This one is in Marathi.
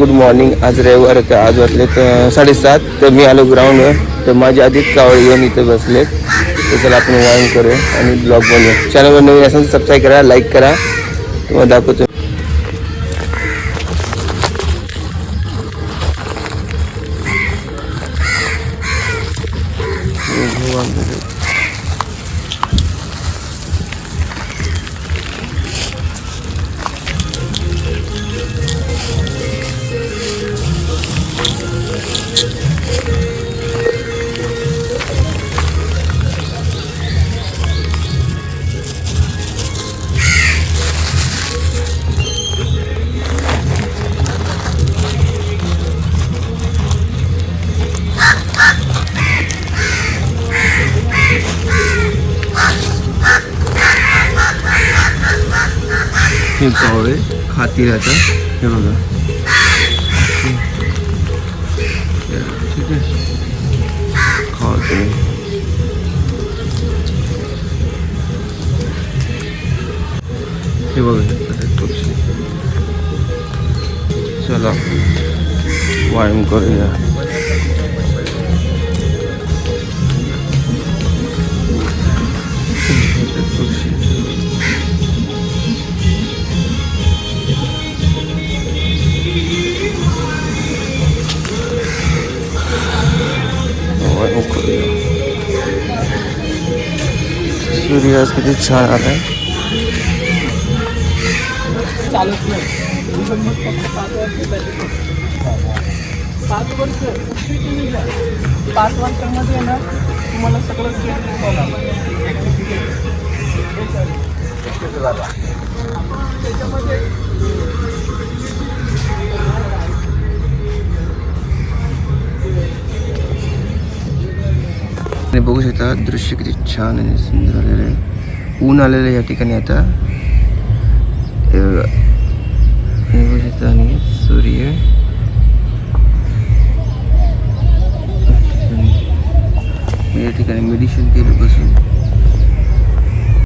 Good morning. आज रविवार आहे. आज वाजले 7:30. तर मी आलो ग्राउंडवर. तर माझे आदित्य कावळे येऊन इथे बसलेत. तर चला आपण व्यायाम करूया आणि ब्लॉग बनवूया. चॅनलवर नवीन असेल तर सबस्क्राईब करा, लाईक करा. तुम्हाला दाखवतो. हे कावळे खाती राहतात. हे बघा. ठीक आहे, खावा तुम्ही. हे बघा पक्षी. चला व्यायाम करूया. सूर्य आज किती छान आलाय. चालत नाही. 5 वर्षांमध्ये आहे ना तुम्हाला सगळं बघू शकता. दृश्य किती छान आणि सुंदर आलेलं आहे. ऊन आलेलं आहे या ठिकाणी आता. हे बघू शकता. आणि सूर्य या ठिकाणी मेडिटेशन केलं बसून.